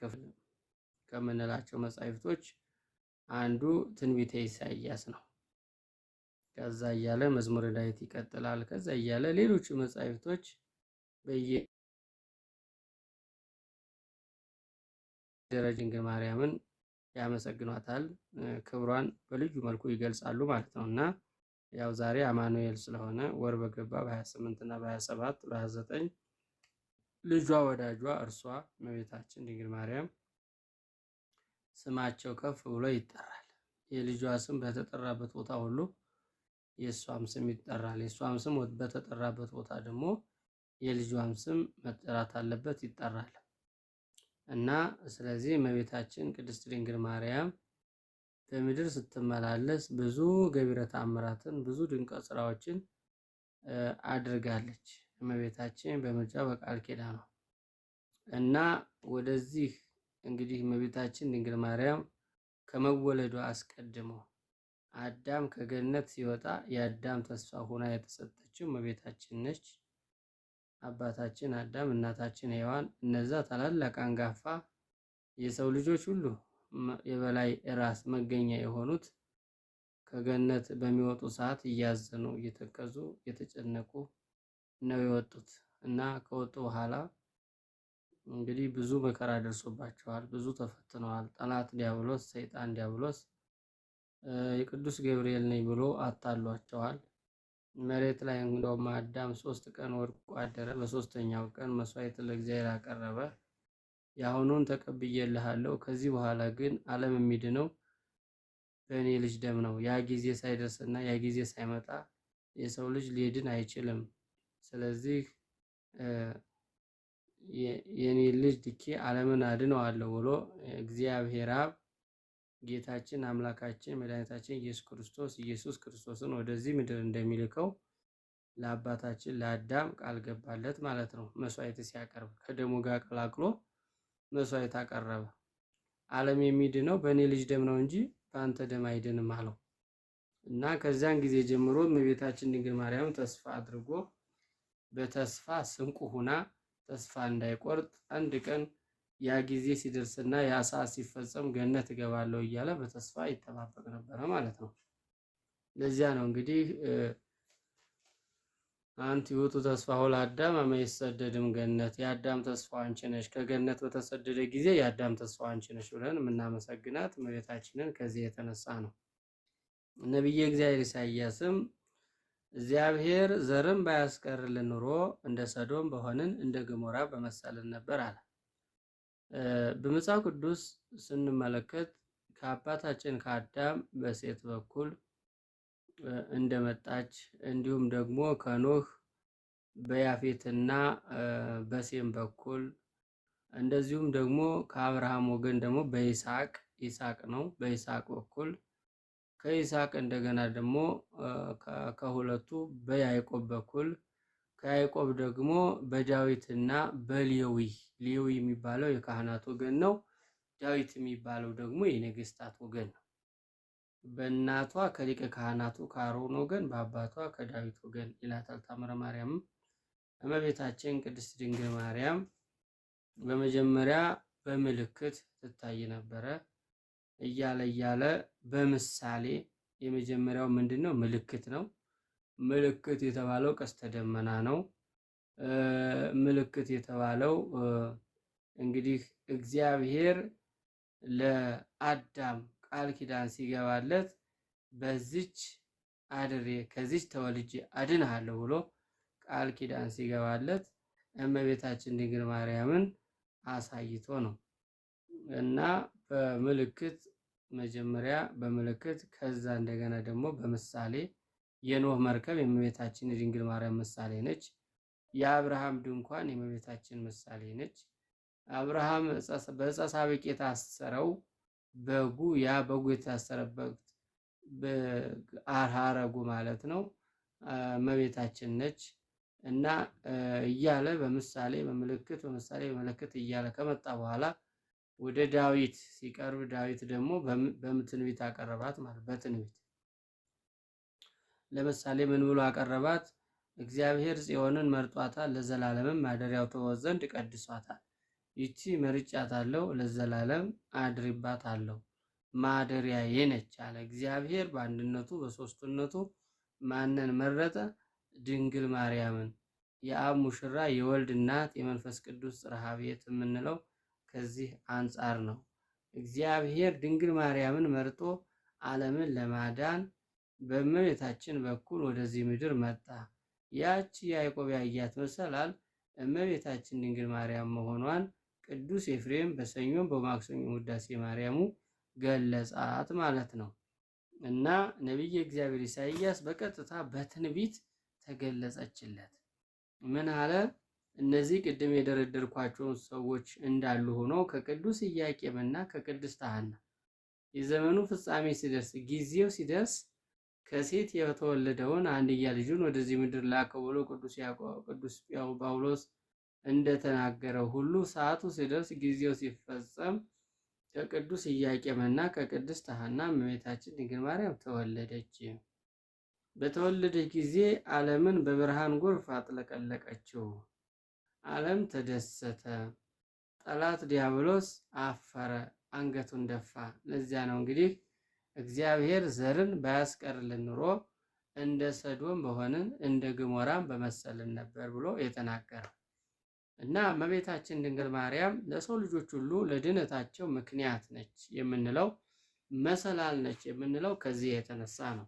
ክፍል ከምንላቸው መጻሕፍቶች አንዱ ትንቢተ ኢሳይያስ ነው። ከዛ እያለ መዝሙረ ዳዊት ይቀጥላል። ከዛ እያለ ሌሎች መጻሕፍቶች ድንግል ማርያምን ያመሰግኗታል፣ ክብሯን በልዩ መልኩ ይገልጻሉ ማለት ነው። እና ያው ዛሬ አማኑኤል ስለሆነ ወር በገባ በ28 እና በ27 በ29 ልጇ ወዳጇ እርሷ እመቤታችን ድንግል ማርያም ስማቸው ከፍ ብሎ ይጠራል። የልጇ ስም በተጠራበት ቦታ ሁሉ የእሷም ስም ይጠራል። የእሷም ስም በተጠራበት ቦታ ደግሞ የልጇም ስም መጠራት አለበት፣ ይጠራል። እና ስለዚህ እመቤታችን ቅድስት ድንግል ማርያም በምድር ስትመላለስ ብዙ ገቢረ ተአምራትን ብዙ ድንቅ ስራዎችን አድርጋለች። እመቤታችን በምልጃ በቃል ኪዳኗ እና ወደዚህ እንግዲህ እመቤታችን ድንግል ማርያም ከመወለዷ አስቀድሞ አዳም ከገነት ሲወጣ የአዳም ተስፋ ሆና የተሰጠችው እመቤታችን ነች። አባታችን አዳም እናታችን ሔዋን እነዛ ታላላቅ አንጋፋ የሰው ልጆች ሁሉ የበላይ ራስ መገኛ የሆኑት ከገነት በሚወጡ ሰዓት እያዘኑ እየተከዙ እየተጨነቁ ነው የወጡት እና ከወጡ በኋላ እንግዲህ ብዙ መከራ ደርሶባቸዋል፣ ብዙ ተፈትነዋል። ጠላት ዲያብሎስ ሰይጣን ዲያብሎስ የቅዱስ ገብርኤል ነኝ ብሎ አታሏቸዋል። መሬት ላይ እንደውም አዳም 3 ቀን ወድቆ አደረ። በሶስተኛው ቀን መስዋዕት ለእግዚአብሔር አቀረበ። የአሁኑን ተቀብዬልሃለሁ፣ ከዚህ በኋላ ግን ዓለም የሚድነው በእኔ ልጅ ደም ነው። ያ ጊዜ ሳይደርስና ያ ጊዜ ሳይመጣ የሰው ልጅ ሊድን አይችልም። ስለዚህ የኔ ልጅ ድኬ ዓለምን አድነዋለሁ ብሎ እግዚአብሔር አብ ጌታችን አምላካችን መድኃኒታችን ኢየሱስ ክርስቶስን ወደዚህ ምድር እንደሚልከው ለአባታችን ለአዳም ቃል ገባለት ማለት ነው። መስዋዕት ሲያቀርብ ከደሙ ጋር ቀላቅሎ መስዋዕት አቀረበ። ዓለም የሚድነው በእኔ ልጅ ደም ነው እንጂ በአንተ ደም አይድንም አለው እና ከዚያን ጊዜ ጀምሮ እመቤታችን ድንግል ማርያም ተስፋ አድርጎ በተስፋ ስንቁ ሁና ተስፋ እንዳይቆርጥ አንድ ቀን ያ ጊዜ ሲደርስና ያ ሰዓት ሲፈጸም ገነት እገባለሁ እያለ በተስፋ ይጠባበቅ ነበረ ማለት ነው። ለዚያ ነው እንግዲህ አንቲ ውእቱ ተስፋሁ ለአዳም አመ ይሰደድም ገነት፣ የአዳም ተስፋው አንቺ ነሽ፣ ከገነት በተሰደደ ጊዜ የአዳም ተስፋው አንቺ ነሽ ብለን የምናመሰግናት እመቤታችንን ከዚህ የተነሳ ነው። ነቢየ እግዚአብሔር ኢሳይያስም እግዚአብሔር ዘርም ባያስቀርልን ኑሮ እንደ ሰዶም በሆንን እንደ ገሞራ በመሰልን ነበር አለ። በመጽሐፍ ቅዱስ ስንመለከት ከአባታችን ከአዳም በሴት በኩል እንደመጣች እንዲሁም ደግሞ ከኖህ በያፌትና በሴም በኩል እንደዚሁም ደግሞ ከአብርሃም ወገን ደግሞ በይስሐቅ ነው በይስሐቅ በኩል ከይስሐቅ እንደገና ደግሞ ከሁለቱ በያዕቆብ በኩል ከያዕቆብ ደግሞ በዳዊትና በሌዊ የሚባለው የካህናት ወገን ነው። ዳዊት የሚባለው ደግሞ የነገስታት ወገን ነው። በእናቷ ከሊቀ ካህናቱ ከአሮን ወገን በአባቷ ከዳዊት ወገን ይላታል ታምረ ማርያም። እመቤታችን ቅድስት ድንግል ማርያም በመጀመሪያ በምልክት ትታይ ነበረ። እያለ በምሳሌ የመጀመሪያው ምንድነው? ምልክት ነው። ምልክት የተባለው ቀስተ ደመና ነው። ምልክት የተባለው እንግዲህ እግዚአብሔር ለአዳም ቃል ኪዳን ሲገባለት በዚች አድሬ ከዚች ተወልጄ አድንሃለሁ ብሎ ቃል ኪዳን ሲገባለት እመቤታችን ድንግል ማርያምን አሳይቶ ነው እና በምልክት መጀመሪያ በምልክት ከዛ እንደገና ደግሞ በምሳሌ የኖህ መርከብ የእመቤታችን የድንግል ማርያም ምሳሌ ነች። የአብርሃም ድንኳን የእመቤታችን ምሳሌ ነች። አብርሃም በዕፀ ሳቤቅ የታሰረው በጉ በጉ የታሰረበት ሐረጉ ማለት ነው እመቤታችን ነች እና እያለ በምሳሌ በምልክት እያለ ከመጣ በኋላ ወደ ዳዊት ሲቀርብ ዳዊት ደግሞ በትንቢት አቀረባት ማለት በትንቢት ለምሳሌ ምን ብሎ አቀረባት? እግዚአብሔር ጽዮንን መርጧታል፣ ለዘላለምም ማደሪያው ትሆን ዘንድ ቀድሷታል። ይቺ መርጫታለሁ፣ ለዘላለም አድሪባታለሁ፣ ማደሪያዬ ነች አለ። እግዚአብሔር በአንድነቱ በሶስትነቱ ማንን መረጠ? ድንግል ማርያምን። የአብ ሙሽራ የወልድ እናት የመንፈስ ቅዱስ ጽርሐ ቤት የምንለው ከዚህ አንጻር ነው። እግዚአብሔር ድንግል ማርያምን መርጦ ዓለምን ለማዳን በእመቤታችን በኩል ወደዚህ ምድር መጣ። ያቺ ያዕቆብ ያያት መሰላል እመቤታችን ድንግል ማርያም መሆኗን ቅዱስ ኤፍሬም በሰኞም በማክሰኞ ውዳሴ ማርያሙ ገለጻት ማለት ነው። እና ነቢየ እግዚአብሔር ኢሳይያስ በቀጥታ በትንቢት ተገለጸችለት። ምን አለ? እነዚህ ቅድም የደረደርኳቸውን ሰዎች እንዳሉ ሆኖ ከቅዱስ ኢያቄምና ከቅድስት ሐና የዘመኑ ፍጻሜ ሲደርስ ጊዜው ሲደርስ ከሴት የተወለደውን አንድያ ልጁን ወደዚህ ምድር ላከው ብሎ ቅዱስ ጳውሎስ እንደተናገረው ሁሉ ሰዓቱ ሲደርስ ጊዜው ሲፈጸም ከቅዱስ ኢያቄምና ከቅድስት ሐና እመቤታችን ድንግል ማርያም ተወለደች። በተወለደች ጊዜ ዓለምን በብርሃን ጎርፍ አጥለቀለቀችው። ዓለም ተደሰተ። ጠላት ዲያብሎስ አፈረ፣ አንገቱን ደፋ። ለዚያ ነው እንግዲህ እግዚአብሔር ዘርን ባያስቀርልን ኑሮ እንደ ሰዶም በሆንን እንደ ገሞራም በመሰልን ነበር ብሎ የተናገረው እና እመቤታችን ድንግል ማርያም ለሰው ልጆች ሁሉ ለድነታቸው ምክንያት ነች የምንለው መሰላል ነች የምንለው ከዚህ የተነሳ ነው።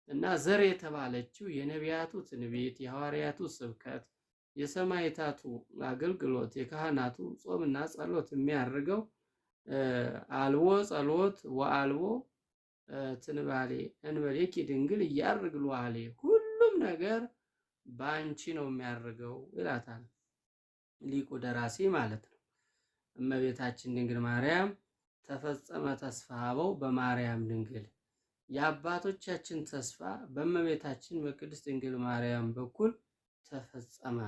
እና ዘር የተባለችው የነቢያቱ ትንቢት፣ የሐዋርያቱ ስብከት፣ የሰማዕታቱ አገልግሎት፣ የካህናቱ ጾምና ጸሎት የሚያደርገው አልቦ ጸሎት ወአልቦ ትንባሌ እንበሌኪ ድንግል እያርግሉ አለ። ሁሉም ነገር በአንቺ ነው የሚያደርገው ይላታል ሊቁ ደራሲ ማለት ነው። እመቤታችን ድንግል ማርያም ተፈጸመ ተስፋ አበው በማርያም ድንግል። የአባቶቻችን ተስፋ በእመቤታችን በቅድስት ድንግል ማርያም በኩል ተፈጸመ።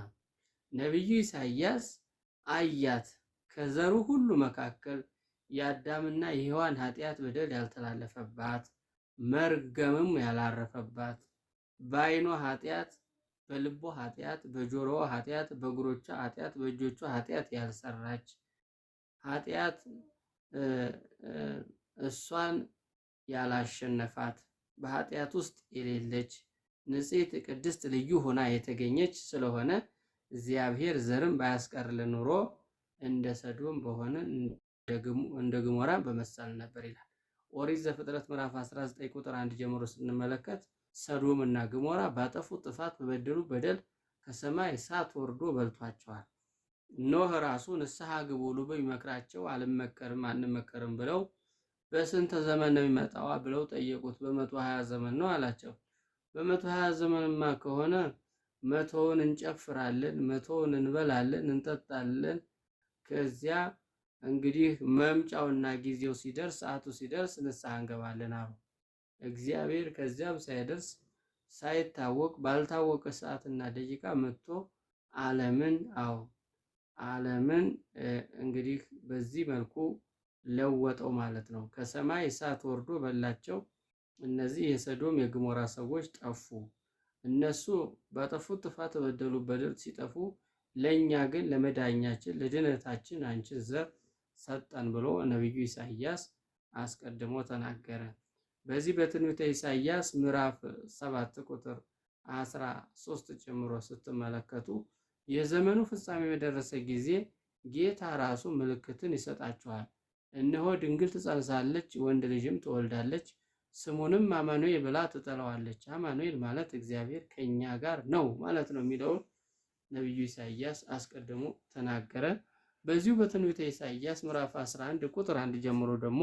ነቢዩ ኢሳይያስ አያት ከዘሩ ሁሉ መካከል የአዳምና የሔዋን ኃጢአት በደል ያልተላለፈባት መርገምም ያላረፈባት በዓይኗ ኃጢአት፣ በልቦ ኃጢአት፣ በጆሮዋ ኃጢአት፣ በእግሮቿ ኃጢአት፣ በእጆቿ ኃጢአት ያልሰራች ኃጢአት እሷን ያላሸነፋት በኃጢአት ውስጥ የሌለች ንጽሕት ቅድስት ልዩ ሆና የተገኘች ስለሆነ እግዚአብሔር ዘርን ባያስቀርልን ኑሮ እንደ ሰዶም በሆነ እንደ ገሞራ በመሰል ነበር ይላል። ኦሪት ዘፍጥረት ምዕራፍ 19 ቁጥር 1 ጀምሮ ስንመለከት ሰዶም እና ገሞራ ባጠፉት ጥፋት በበደሉ በደል ከሰማይ እሳት ወርዶ በልቷቸዋል። ኖህ ራሱ ንስሐ ግቡ ብሎ ቢመክራቸው አልመከርም አንመከርም ብለው በስንት ዘመን ነው የሚመጣው ብለው ጠየቁት። በ120 ዘመን ነው አላቸው። በ120 ዘመንማ ከሆነ 100ውን እንጨፍራለን፣ 100ውን እንበላለን፣ እንጠጣለን። ከዚያ እንግዲህ መምጫውና ጊዜው ሲደርስ ሰዓቱ ሲደርስ ንስሐ እንገባለን አሉ። እግዚአብሔር ከዚያም ሳይደርስ ሳይታወቅ ባልታወቀ ሰዓትና ደቂቃ መጥቶ ዓለምን እንግዲህ በዚህ መልኩ ለወጠው ማለት ነው። ከሰማይ እሳት ወርዶ በላቸው። እነዚህ የሰዶም የገሞራ ሰዎች ጠፉ። እነሱ ባጠፉት ጥፋት በደሉ በደል ሲጠፉ፣ ለኛ ግን ለመዳኛችን ለድነታችን አንቺን ዘር ሰጠን ብሎ ነብዩ ኢሳይያስ አስቀድሞ ተናገረ። በዚህ በትንቢተ ኢሳይያስ ምዕራፍ 7 ቁጥር 13 ጨምሮ ስትመለከቱ የዘመኑ ፍጻሜ በደረሰ ጊዜ ጌታ ራሱ ምልክትን ይሰጣችኋል፣ እነሆ ድንግል ትጸንሳለች፣ ወንድ ልጅም ትወልዳለች፣ ስሙንም አማኑኤል ብላ ትጠራዋለች። አማኑኤል ማለት እግዚአብሔር ከኛ ጋር ነው ማለት ነው የሚለውን ነብዩ ኢሳይያስ አስቀድሞ ተናገረ። በዚሁ በትንቢተ ኢሳይያስ ምዕራፍ 11 ቁጥር 1 ጀምሮ ደግሞ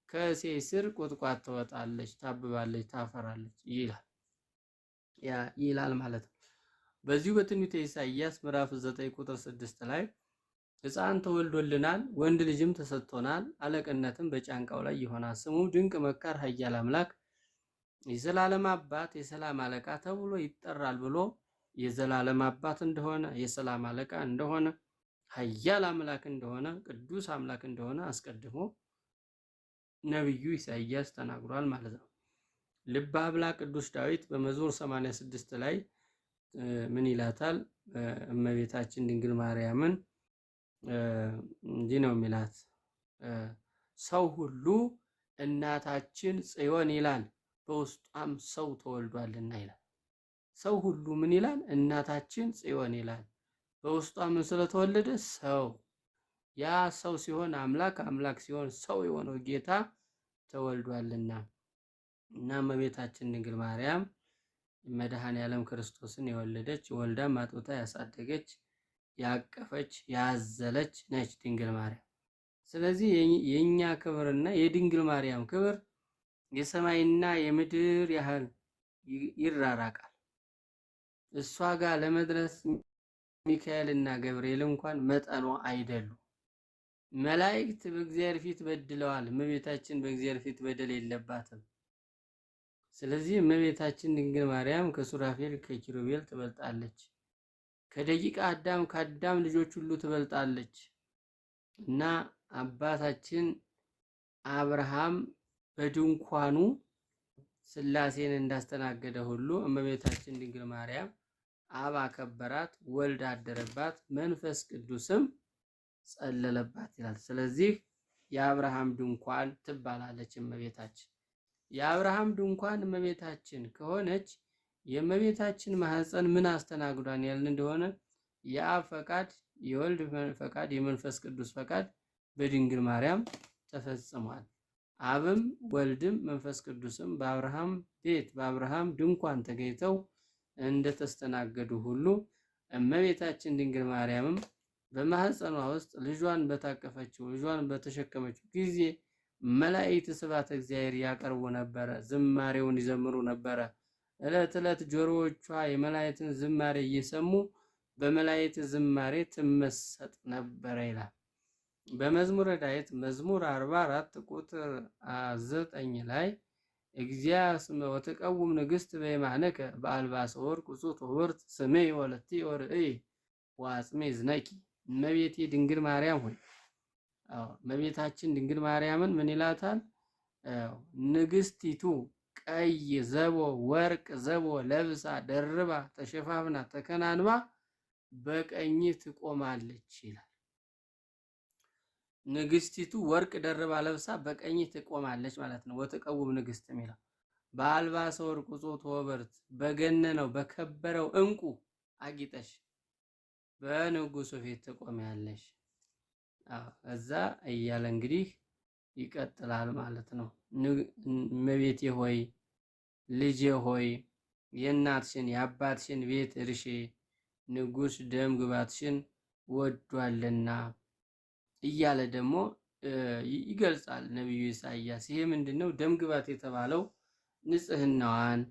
ከእሴይ ስር ቁጥቋጥ ትወጣለች፣ ታብባለች፣ ታፈራለች ይላል ማለት ነው። በዚሁ በትንቢተ ኢሳይያስ ምዕራፍ 9 ቁጥር 6 ላይ ሕፃን ተወልዶልናል፣ ወንድ ልጅም ተሰጥቶናል፣ አለቅነትም በጫንቃው ላይ ይሆናል፣ ስሙ ድንቅ መካር፣ ኃያል አምላክ፣ የዘላለም አባት፣ የሰላም አለቃ ተብሎ ይጠራል ብሎ የዘላለም አባት እንደሆነ፣ የሰላም አለቃ እንደሆነ፣ ኃያል አምላክ እንደሆነ፣ ቅዱስ አምላክ እንደሆነ አስቀድሞ ነብዩ ኢሳይያስ ተናግሯል ማለት ነው። ልበ አምላክ ቅዱስ ዳዊት በመዝሙር 86 ላይ ምን ይላታል? እመቤታችን ድንግል ማርያምን እንዲህ ነው የሚላት ሰው ሁሉ እናታችን ጽዮን ይላል በውስጧም ሰው ተወልዷልና ይላል። ሰው ሁሉ ምን ይላል? እናታችን ጽዮን ይላል። በውስጧ ምን ስለተወለደ? ሰው። ያ ሰው ሲሆን አምላክ፣ አምላክ ሲሆን ሰው የሆነው ጌታ ተወልዷልና እና እመቤታችን ድንግል ማርያም መድኃኔ ዓለም ክርስቶስን የወለደች ወልዳም አጥብታ ያሳደገች ያቀፈች ያዘለች ነች ድንግል ማርያም። ስለዚህ የኛ ክብርና የድንግል ማርያም ክብር የሰማይና የምድር ያህል ይራራቃል። እሷ ጋር ለመድረስ ሚካኤልና ገብርኤል እንኳን መጠኗ አይደሉም። መላእክት በእግዚአብሔር ፊት በድለዋል። እመቤታችን በእግዚአብሔር ፊት በደል የለባትም። ስለዚህ እመቤታችን ድንግል ማርያም ከሱራፌል ከኪሩቤል ትበልጣለች። ከደቂቀ አዳም ከአዳም ልጆች ሁሉ ትበልጣለች እና አባታችን አብርሃም በድንኳኑ ሥላሴን እንዳስተናገደ ሁሉ እመቤታችን ድንግል ማርያም አብ አከበራት፣ ወልድ አደረባት፣ መንፈስ ቅዱስም ጸለለባት ይላል። ስለዚህ የአብርሃም ድንኳን ትባላለች እመቤታችን። የአብርሃም ድንኳን እመቤታችን ከሆነች የእመቤታችን ማህፀን ምን አስተናግዷን ያልን እንደሆነ የአብ ፈቃድ፣ የወልድ ፈቃድ፣ የመንፈስ ቅዱስ ፈቃድ በድንግል ማርያም ተፈጽሟል። አብም ወልድም መንፈስ ቅዱስም በአብርሃም ቤት በአብርሃም ድንኳን ተገኝተው እንደተስተናገዱ ሁሉ እመቤታችን ድንግል ማርያምም በማህፀኗ ውስጥ ልጇን በታቀፈችው ልጇን በተሸከመችው ጊዜ መላእክት ስብሐተ እግዚአብሔር ያቀርቡ ነበረ፣ ዝማሬውን ይዘምሩ ነበረ። ዕለት ዕለት ጆሮዎቿ የመላእክትን ዝማሬ እየሰሙ በመላእክት ዝማሬ ትመሰጥ ነበረ ይላል። በመዝሙረ ዳዊት መዝሙር 44 ቁጥር 9 ላይ እግዚአስመ ወተቀውም ንግሥት በየማነከ በአልባሰ ወርቅ ውጹት ወርት ስሜ ወለቲ ወርእይ ወአጽሜ ዝነቂ። እመቤቴ ድንግል ማርያም ሆይ እመቤታችን ድንግል ማርያምን ምን ይላታል? ንግሥቲቱ ቀይ ዘቦ ወርቅ ዘቦ ለብሳ ደርባ ተሸፋፍና ተከናንባ በቀኝ ትቆማለች ይላል። ንግሥቲቱ ወርቅ ደርባ ለብሳ በቀኝ ትቆማለች ማለት ነው። ወተቀውም ንግሥት የሚለው በአልባሰ ወርቅ ውጹት ወበርት በገነነው በከበረው እንቁ አጊጠሽ በንጉሱ ፊት ትቆሚያለሽ። እዛ እያለ እንግዲህ ይቀጥላል ማለት ነው። እመቤቴ ሆይ ልጄ ሆይ የእናትሽን የአባትሽን ቤት እርሺ፣ ንጉሥ ደም ግባትሽን ወዷልና እያለ ደግሞ ይገልጻል ነቢዩ ኢሳይያስ። ይሄ ምንድነው? ደም ግባት የተባለው ንጽህናዋን፣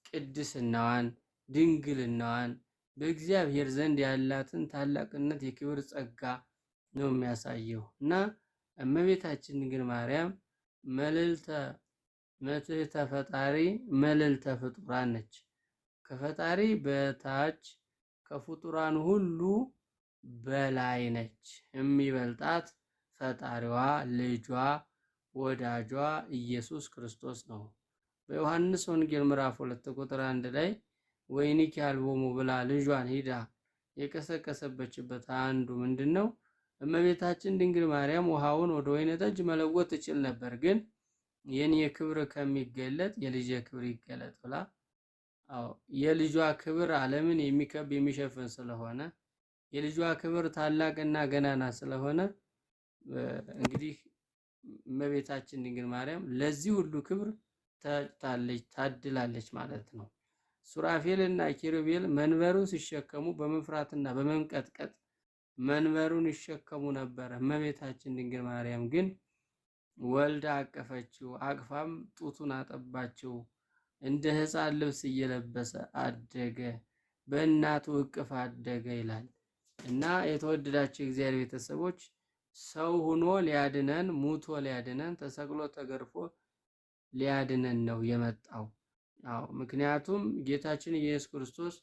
ቅድስናዋን፣ ድንግልናዋን በእግዚአብሔር ዘንድ ያላትን ታላቅነት የክብር ጸጋ ነው የሚያሳየው እና እመቤታችን ድንግል ማርያም መልዕልተ ፈጣሪ መልዕልተ ፍጡራን ነች። ከፈጣሪ በታች ከፍጡራን ሁሉ በላይ ነች። የሚበልጣት ፈጣሪዋ ልጇ ወዳጇ ኢየሱስ ክርስቶስ ነው። በዮሐንስ ወንጌል ምዕራፍ 2 ቁጥር 1 ላይ ወይኒኪ አልቦሙ ብላ ልጇን ሂዳ የቀሰቀሰበችበት አንዱ ምንድነው? እመቤታችን ድንግል ማርያም ውሃውን ወደ ወይን ጠጅ መለወጥ ትችል ነበር፣ ግን የኔ ክብር ከሚገለጥ የልጄ ክብር ይገለጥ ብላ የልጇ ክብር ዓለምን የሚከብ የሚሸፍን ስለሆነ የልጇ ክብር ታላቅና ገናና ስለሆነ እንግዲህ እመቤታችን ድንግል ማርያም ለዚህ ሁሉ ክብር ታድላለች ማለት ነው። ሱራፌልና ኪሩቤል መንበሩን ሲሸከሙ በመፍራትና በመንቀጥቀጥ መንበሩን ይሸከሙ ነበር። እመቤታችን ድንግል ማርያም ግን ወልዳ አቀፈችው፣ አቅፋም ጡቱን አጠባችው። እንደ ሕፃን ልብስ እየለበሰ አደገ፣ በእናቱ እቅፍ አደገ ይላል እና የተወደዳችሁ የእግዚአብሔር ቤተሰቦች ሰው ሆኖ ሊያድነን፣ ሙቶ ሊያድነን፣ ተሰቅሎ ተገርፎ ሊያድነን ነው የመጣው። ምክንያቱም ጌታችን ኢየሱስ ክርስቶስ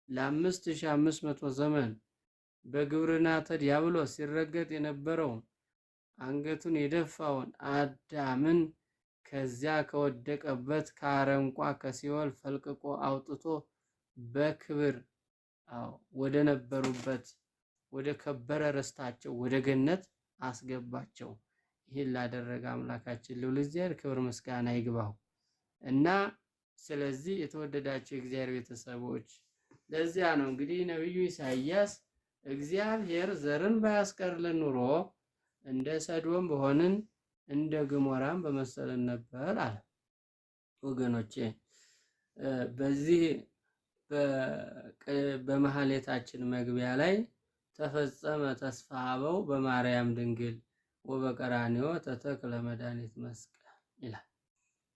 ለ5500 ዘመን በግብርናተ ዲያብሎስ ሲረገጥ የነበረውን አንገቱን የደፋውን አዳምን ከዚያ ከወደቀበት ከአረንቋ ከሲኦል ፈልቅቆ አውጥቶ በክብር ወደ ነበሩበት ወደ ከበረ ርስታቸው ወደ ገነት አስገባቸው። ይህን ላደረገ አምላካችን ልዑል እግዚአብሔር ክብር ምስጋና ይግባው እና ስለዚህ የተወደዳቸው የእግዚአብሔር ቤተሰቦች ለዚያ ነው እንግዲህ ነቢዩ ኢሳይያስ እግዚአብሔር ዘርን ባያስቀርልን ኑሮ እንደ ሰዶም በሆንን እንደ ገሞራም በመሰለን ነበር አለ። ወገኖቼ በዚህ በመሐሌታችን መግቢያ ላይ ተፈጸመ ተስፋ አበው በማርያም ድንግል ወበቀራንዮ ተተክለ መድኃኒት መስቀል ይላል።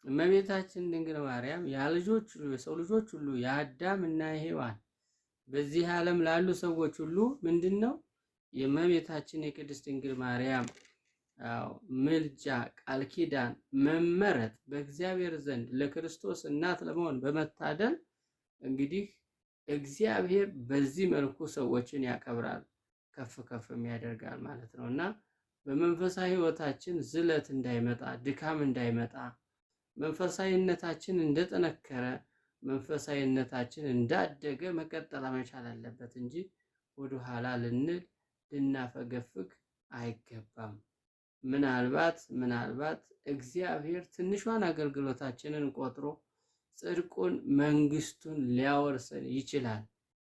እመቤታችን ድንግል ማርያም የሰው ልጆች ሁሉ የአዳም እና የሔዋን በዚህ ዓለም ላሉ ሰዎች ሁሉ ምንድነው የእመቤታችን የቅድስት ድንግል ማርያም ምልጃ፣ ቃል ኪዳን፣ መመረጥ በእግዚአብሔር ዘንድ ለክርስቶስ እናት ለመሆን በመታደል እንግዲህ እግዚአብሔር በዚህ መልኩ ሰዎችን ያከብራል፣ ከፍ ከፍም ያደርጋል ማለት ነው እና በመንፈሳዊ ሕይወታችን ዝለት እንዳይመጣ፣ ድካም እንዳይመጣ፣ መንፈሳዊነታችን እንደጠነከረ፣ መንፈሳዊነታችን እንዳደገ መቀጠል መቻል አለበት እንጂ ወደ ኋላ ልናፈገፍግ አይገባም። ምናልባት እግዚአብሔር ትንሿን አገልግሎታችንን ቆጥሮ ጽድቁን መንግስቱን ሊያወርሰን ይችላል።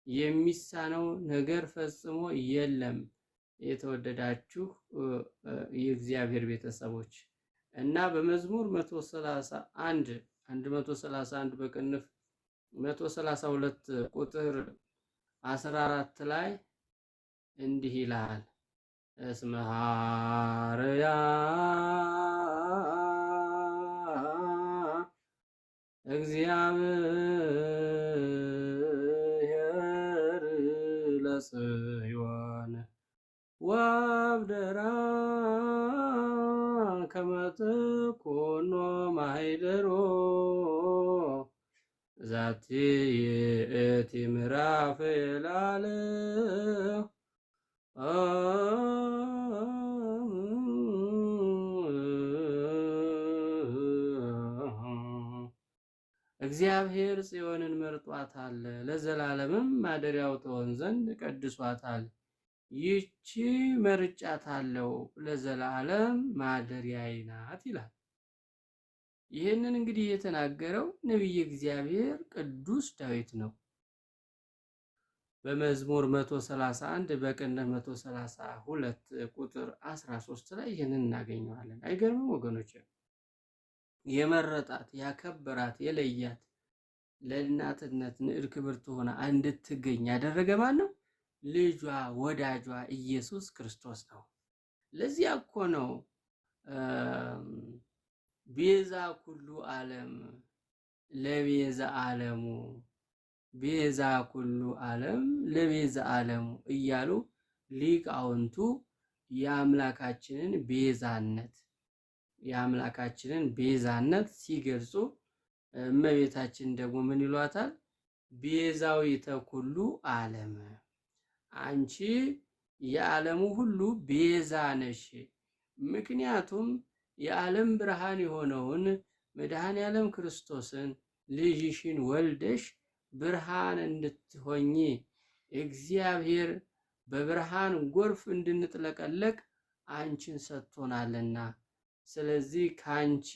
የሚሳነው ነገር ፈጽሞ የለም። የተወደዳችሁ የእግዚአብሔር ቤተሰቦች እና በመዝሙር 131 በቅንፍ 132 ቁጥር 14 ላይ እንዲህ ይላል እስመ ሐረያ እግዚአብሔር ለጽዮን ወአብደራ ከመ ትኩኖ ማኅደሮ ዛቲ ይእቲ ምዕራፍ ይላለሁ እግዚአብሔር ጽዮንን መርጧታል፣ ለዘላለምም ማደሪያው ትሆን ዘንድ ቀድሷታል። ይቺ መርጫታለሁ፣ ለዘላለም ማደሪያዬ ናት ይላል። ይህንን እንግዲህ የተናገረው ነቢየ እግዚአብሔር ቅዱስ ዳዊት ነው። በመዝሙር 131 በቅንፍ 132 ቁጥር 13 ላይ ይህንን እናገኘዋለን። አይገርምም ወገኖች? የመረጣት ያከበራት የለያት ለእናትነት ንዕድ ክብርት ሆና እንድትገኝ ያደረገ ማን ነው? ልጇ ወዳጇ ኢየሱስ ክርስቶስ ነው። ለዚያ እኮ ነው ቤዛ ኩሉ ዓለም ለቤዛ ዓለሙ ቤዛ ኩሉ ዓለም ለቤዛ ዓለሙ እያሉ ሊቃውንቱ የአምላካችንን ቤዛነት ሲገልጹ እመቤታችን ደግሞ ምን ይሏታል? ቤዛዊተ ኩሉ ዓለም፣ አንቺ የዓለሙ ሁሉ ቤዛ ነሽ። ምክንያቱም የዓለም ብርሃን የሆነውን መድኃኔ ዓለም ክርስቶስን ልጅሽን ወልደሽ ብርሃን እንድትሆኚ እግዚአብሔር በብርሃን ጎርፍ እንድንጥለቀለቅ አንቺን ሰጥቶናልና፣ ስለዚህ ካንቺ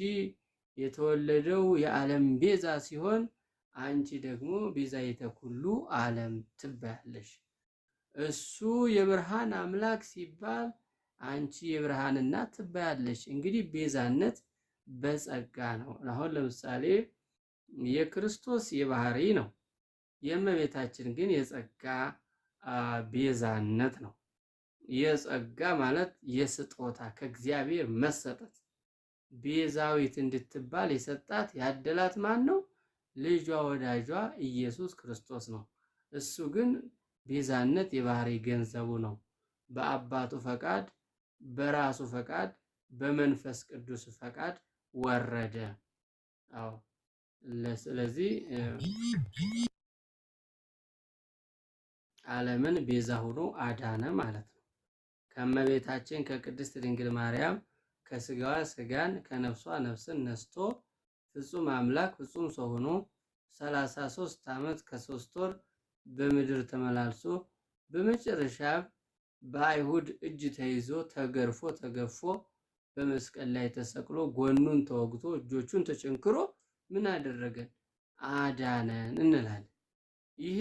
የተወለደው የዓለም ቤዛ ሲሆን አንቺ ደግሞ ቤዛዊተ ኩሉ ዓለም ትባያለሽ። እሱ የብርሃን አምላክ ሲባል አንቺ የብርሃን እናት ትባያለሽ። እንግዲህ ቤዛነት በጸጋ ነው። አሁን ለምሳሌ የክርስቶስ የባህሪ ነው፣ የእመቤታችን ግን የጸጋ ቤዛነት ነው። የጸጋ ማለት የስጦታ ከእግዚአብሔር መሰጠት። ቤዛዊት እንድትባል የሰጣት ያደላት ማን ነው? ልጇ ወዳጇ ኢየሱስ ክርስቶስ ነው። እሱ ግን ቤዛነት የባህሪ ገንዘቡ ነው። በአባቱ ፈቃድ፣ በራሱ ፈቃድ፣ በመንፈስ ቅዱስ ፈቃድ ወረደ። ስለዚህ ዓለምን ቤዛ ሆኖ አዳነ ማለት ነው። ከእመቤታችን ከቅድስት ድንግል ማርያም ከስጋዋ ስጋን ከነፍሷ ነፍስን ነስቶ ፍጹም አምላክ ፍጹም ሰው ሆኖ 33 ዓመት ከ3 ወር በምድር ተመላልሶ በመጨረሻ በአይሁድ እጅ ተይዞ ተገርፎ ተገፎ በመስቀል ላይ ተሰቅሎ ጎኑን ተወግቶ እጆቹን ተቸንክሮ ምን አደረገን? አዳነን እንላለን። ይሄ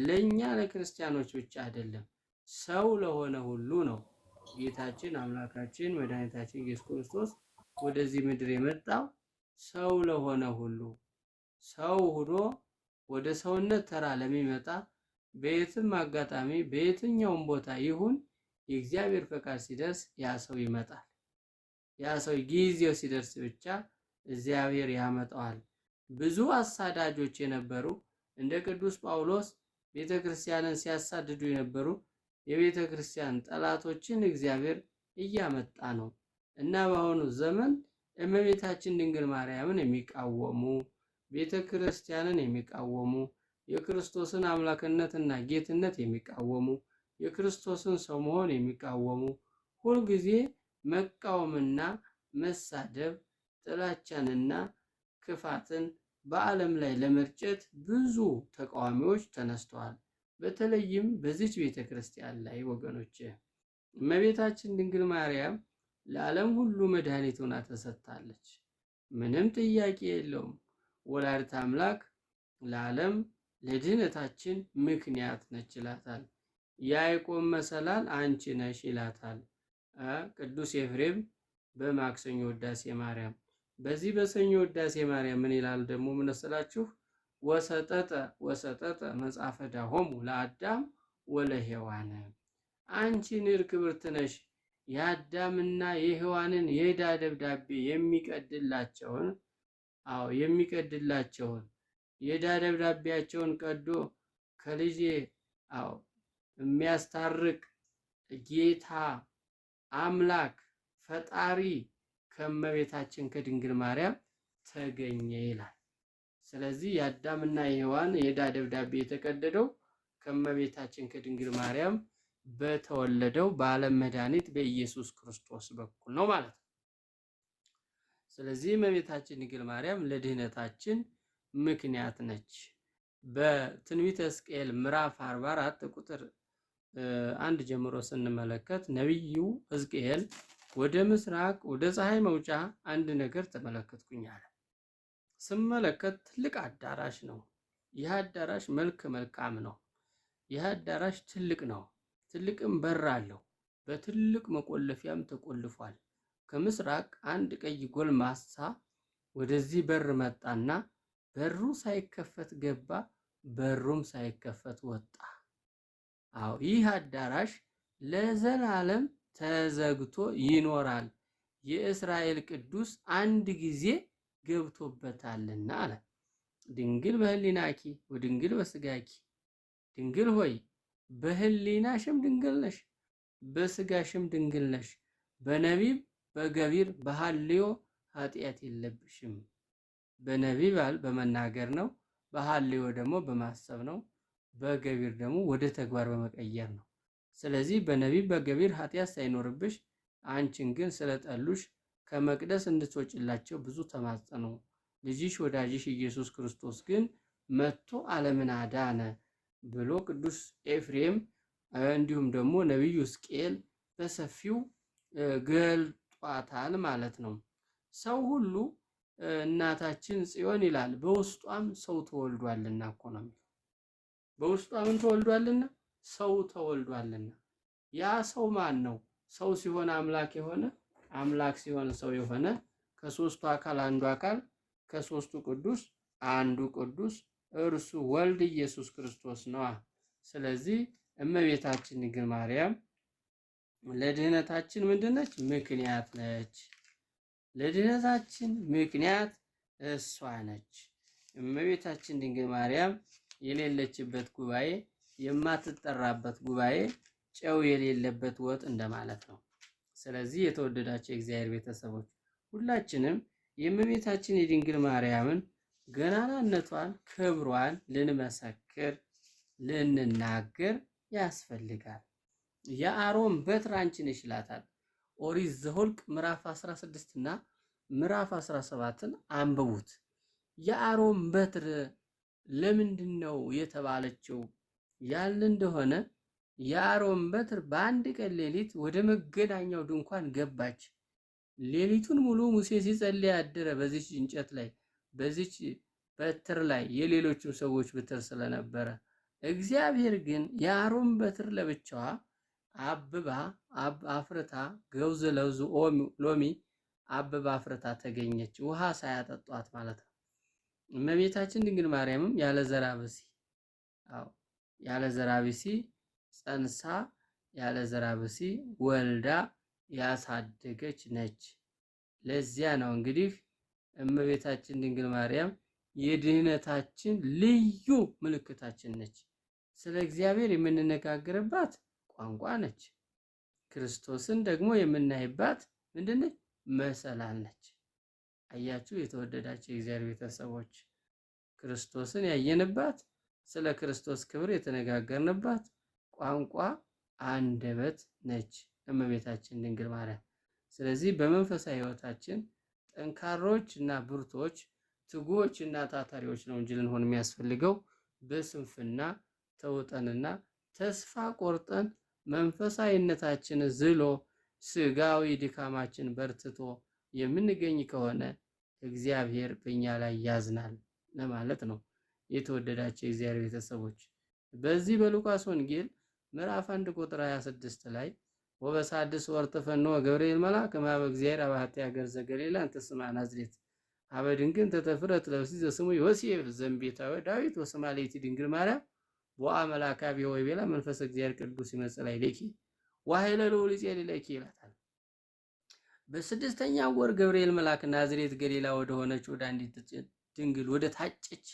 ለኛ ለክርስቲያኖች ብቻ አይደለም፣ ሰው ለሆነ ሁሉ ነው። ጌታችን አምላካችን መድኃኒታችን ኢየሱስ ክርስቶስ ወደዚህ ምድር የመጣው ሰው ለሆነ ሁሉ፣ ሰው ሆኖ ወደ ሰውነት ተራ ለሚመጣ በየትም አጋጣሚ በየትኛውም ቦታ ይሁን የእግዚአብሔር ፈቃድ ሲደርስ ያ ሰው ይመጣል። ያ ሰው ጊዜው ሲደርስ ብቻ እግዚአብሔር ያመጣዋል። ብዙ አሳዳጆች የነበሩ እንደ ቅዱስ ጳውሎስ ቤተክርስቲያንን ሲያሳድዱ የነበሩ የቤተክርስቲያን ጠላቶችን እግዚአብሔር እያመጣ ነው እና በአሁኑ ዘመን እመቤታችን ድንግል ማርያምን የሚቃወሙ ቤተክርስቲያንን የሚቃወሙ የክርስቶስን አምላክነትና ጌትነት የሚቃወሙ የክርስቶስን ሰው መሆን የሚቃወሙ ሁልጊዜ መቃወምና መሳደብ ጥላቻንና ክፋትን በዓለም ላይ ለመርጨት ብዙ ተቃዋሚዎች ተነስተዋል። በተለይም በዚች ቤተክርስቲያን ላይ ወገኖች እመቤታችን ድንግል ማርያም ለዓለም ሁሉ መድኃኒት ሆና ተሰጥታለች። ምንም ጥያቄ የለውም። ወላዲተ አምላክ ለዓለም ለድህነታችን ምክንያት ነች ይላታል። የያዕቆብ መሰላል አንቺ ነሽ ይላታል ቅዱስ ኤፍሬም በማክሰኞ ውዳሴ ማርያም። በዚህ በሰኞ ውዳሴ ማርያም ምን ይላል ደግሞ መሰላችሁ? ወሰጠጠ መጽሐፈ ዳሆሙ ለአዳም ወለሔዋን። አንቺ ንር ክብርት ነሽ የአዳምና የሔዋንን የዕዳ ደብዳቤ የሚቀድላቸውን የዕዳ ደብዳቤያቸውን ቀዶ ከልጄ የሚያስታርቅ ጌታ አምላክ ፈጣሪ ከእመቤታችን ከድንግል ማርያም ተገኘ ይላል። ስለዚህ የአዳምና የሔዋን የዕዳ ደብዳቤ የተቀደደው ከእመቤታችን ከድንግል ማርያም በተወለደው በዓለም መድኃኒት በኢየሱስ ክርስቶስ በኩል ነው ማለት ነው። ስለዚህ እመቤታችን ድንግል ማርያም ለድህነታችን ምክንያት ነች። በትንቢተ ሕዝቅኤል ምዕራፍ 44 ቁጥር 1 ጀምሮ ስንመለከት ነቢዩ ሕዝቅኤል ወደ ምስራቅ ወደ ፀሐይ መውጫ አንድ ነገር ተመለከትኩኝ አለ። ስመለከት ትልቅ አዳራሽ ነው። ይህ አዳራሽ መልካም ነው። ይህ አዳራሽ ትልቅ ነው። ትልቅም በር አለው። በትልቅ መቆለፊያም ተቆልፏል። ከምስራቅ አንድ ቀይ ጎልማሳ ወደዚህ በር መጣና በሩ ሳይከፈት ገባ፣ በሩም ሳይከፈት ወጣ። ይህ አዳራሽ ለዘላለም ተዘግቶ ይኖራል፣ የእስራኤል ቅዱስ አንድ ጊዜ ገብቶበታልና አለ። ድንግል በህሊናኪ ወድንግል በስጋኪ፣ ድንግል ሆይ በህሊናሽም ድንግል ነሽ፣ በስጋሽም ድንግል ነሽ። በነቢብ በገቢር በሐልዮ ኃጢአት የለብሽም። በነቢብ በመናገር ነው፣ በሐልዮ ደግሞ በማሰብ ነው፣ በገቢር ደግሞ ወደ ተግባር በመቀየር ነው። ስለዚህ በነቢብ በገቢር ኃጢአት ሳይኖርብሽ፣ አንቺን ግን ስለጠሉሽ ከመቅደስ እንድትወጪላቸው ብዙ ተማጸኑ። ልጅሽ ወዳጅሽ ኢየሱስ ክርስቶስ ግን መጥቶ ዓለምን አዳነ ብሎ ቅዱስ ኤፍሬም እንዲሁም ደግሞ ነቢዩ ሕዝቅኤል በሰፊው ገልጧታል ማለት ነው። ሰው ሁሉ እናታችን ጽዮን ይላል፣ በውስጧም ሰው ተወልዷልና እኮ ነው። በውስጧ ምን ተወልዷልና? ሰው ተወልዷልና። ያ ሰው ማን ነው? ሰው ሲሆን አምላክ የሆነ አምላክ ሲሆን ሰው የሆነ ከሶስቱ አካል አንዱ አካል ከሶስቱ ቅዱስ አንዱ ቅዱስ እርሱ ወልድ ኢየሱስ ክርስቶስ ነው። ስለዚህ እመቤታችን ድንግል ማርያም ለድህነታችን ምንድነች? ምክንያት ነች። ለድህነታችን ምክንያት እሷ ነች። እመቤታችን ድንግል ማርያም የሌለችበት ጉባኤ፣ የማትጠራበት ጉባኤ ጨው የሌለበት ወጥ እንደማለት ነው። ስለዚህ የተወደዳቸው የእግዚአብሔር ቤተሰቦች ሁላችንም የእመቤታችን የድንግል ማርያምን ገናናነቷን ክብሯን ልንመሰክር ልንናገር ያስፈልጋል። የአሮን በትር አንቺ ነሽ ይላታል። ኦሪት ዘኍልቍ ምዕራፍ 16 እና ምዕራፍ 17ን አንብቡት። የአሮን በትር ለምንድን ነው የተባለችው ያልን እንደሆነ የአሮን በትር በአንድ ቀን ሌሊት ወደ መገናኛው ድንኳን ገባች። ሌሊቱን ሙሉ ሙሴ ሲጸልይ አደረ በዚች እንጨት ላይ በዚች በትር ላይ የሌሎችም ሰዎች በትር ስለነበረ። እግዚአብሔር ግን የአሮን በትር ለብቻዋ አብባ አፍርታ ገውዝ ለውዝ ሎሚ አብባ አፍርታ ተገኘች፣ ውሃ ሳያጠጧት ማለት ነው። እመቤታችን ድንግል ማርያምም ያለ ዘራ ብሲ ያለ ዘራ ብሲ ጸንሳ ያለ ዘራ ብሲ ወልዳ ያሳደገች ነች። ለዚያ ነው እንግዲህ እመቤታችን ድንግል ማርያም የድህነታችን ልዩ ምልክታችን ነች። ስለ እግዚአብሔር የምንነጋገርባት ቋንቋ ነች። ክርስቶስን ደግሞ የምናይባት ምንድነች? መሰላል ነች። አያችሁ የተወደዳችሁ የእግዚአብሔር ቤተሰቦች፣ ክርስቶስን ያየንባት፣ ስለ ክርስቶስ ክብር የተነጋገርንባት ቋንቋ አንደበት ነች እመቤታችን ድንግል ማርያም። ስለዚህ በመንፈሳዊ ሕይወታችን ጠንካሮች እና ብርቶች፣ ትጉዎች እና ታታሪዎች ነው እንጂ ልንሆን የሚያስፈልገው በስንፍና ተውጠንና ተስፋ ቆርጠን መንፈሳዊነታችን ዝሎ ስጋዊ ድካማችን በርትቶ የምንገኝ ከሆነ እግዚአብሔር በእኛ ላይ ያዝናል ለማለት ነው። የተወደዳቸው የእግዚአብሔር ቤተሰቦች በዚህ በሉቃስ ወንጌል ምዕራፍ 1 ቁጥር 26 ላይ ወበሳድስ ወር ተፈነወ ገብርኤል መልአከ እምኀበ እግዚአብሔር አባቴ ሀገር ዘገሊላ እንተ ስማ ናዝሬት አበ ድንግል ተተፍረት ለብሲ ዘስሙ ዮሴፍ ዘምቤታዊ ዳዊት ወስማ ለይቲ ድንግል ማርያም ወአ መልአከ አብየ ወይቤላ መንፈስ እግዚአብሔር ቅዱስ ይመጽእ ላዕሌኪ ወኃይለ ልዑል ይጼልለኪ ይላታል። በስድስተኛው ወር ገብርኤል መልአክ ናዝሬት ገሊላ ወደ ሆነች ወደ አንዲት ድንግል ወደ ታጨች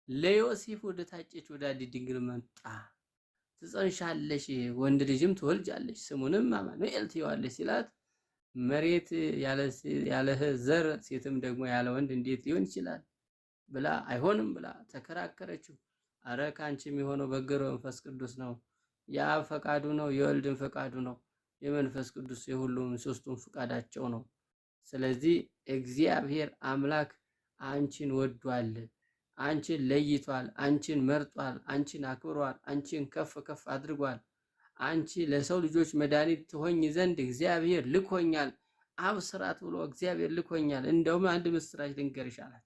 ለዮሴፍ ወደ ታጨች ወደ አንዲት ድንግል መጣ። ትጸንሻለሽ ወንድ ልጅም ትወልጃለሽ ስሙንም አማኑኤል ትይዋለሽ ሲላት መሬት ያለ ዘር ሴትም ደግሞ ያለ ወንድ እንዴት ሊሆን ይችላል ብላ አይሆንም ብላ ተከራከረችው። አረ ካንቺ የሚሆነው በገሮ መንፈስ ቅዱስ ነው፣ የአብ ፈቃዱ ነው፣ የወልድን ፈቃዱ ነው፣ የመንፈስ ቅዱስ የሁሉም ሶስቱም ፈቃዳቸው ነው። ስለዚህ እግዚአብሔር አምላክ አንቺን ወዷል፣ አንቺን ለይቷል፣ አንቺን መርጧል፣ አንቺን አክብሯል፣ አንቺን ከፍ ከፍ አድርጓል። አንቺ ለሰው ልጆች መድኃኒት ትሆኝ ዘንድ እግዚአብሔር ልኮኛል፣ አብስራት ብሎ እግዚአብሔር ልኮኛል። እንደውም አንድ ምስራች ልንገርሽ አላት።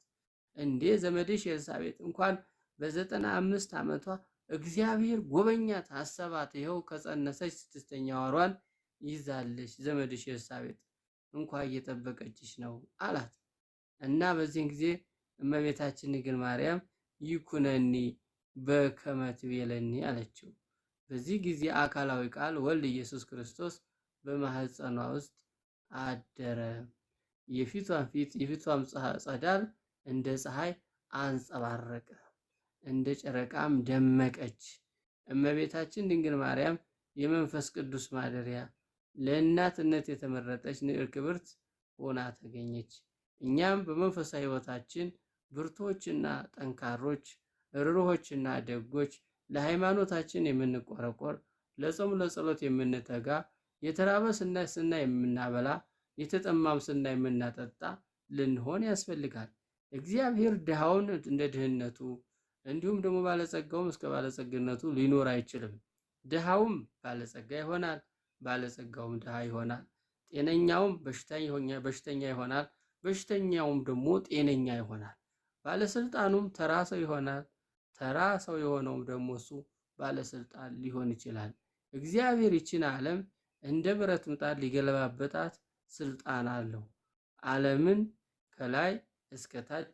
እንዴ ዘመድሽ ኤልሳቤጥ እንኳን በ95 ዓመቷ እግዚአብሔር ጎበኛት፣ አሰባት። ይኸው ከጸነሰች 6ኛ ወሯን ይዛለች። ዘመድሽ ኤልሳቤጥ እንኳን እየጠበቀችሽ ነው አላት። እና በዚህ ጊዜ እመቤታችን ድንግል ማርያም ይኩነኒ በከመ ትቤለኒ አለችው። በዚህ ጊዜ አካላዊ ቃል ወልድ ኢየሱስ ክርስቶስ በማህፀኗ ውስጥ አደረ። የፊቷም ጸዳል እንደ ፀሐይ አንጸባረቀ፣ እንደ ጨረቃም ደመቀች። እመቤታችን ድንግል ማርያም የመንፈስ ቅዱስ ማደሪያ ለእናትነት የተመረጠች ንዕር ክብርት ሆና ተገኘች። እኛም በመንፈሳዊ ሕይወታችን ብርቶችና ጠንካሮች፣ ርኅሩኆችና ደጎች፣ ለሃይማኖታችን የምንቆረቆር፣ ለጾም ለጸሎት የምንተጋ፣ የተራበ ስናይ የምናበላ፣ የተጠማም ስናይ የምናጠጣ ልንሆን ያስፈልጋል። እግዚአብሔር ድሃውን እንደ ድህነቱ እንዲሁም ደግሞ ባለጸጋውም እስከ ባለጸግነቱ ሊኖር አይችልም። ድሃውም ባለጸጋ ይሆናል፣ ባለጸጋውም ድሃ ይሆናል። ጤነኛውም በሽተኛ ይሆናል፣ በሽተኛውም ደግሞ ጤነኛ ይሆናል። ባለስልጣኑም ተራ ሰው ይሆናል፣ ተራ ሰው የሆነውም ደግሞ እሱ ባለስልጣን ሊሆን ይችላል። እግዚአብሔር ይችን ዓለም እንደ ብረት ምጣድ ሊገለባበጣት ስልጣን አለው። ዓለምን ከላይ እስከታች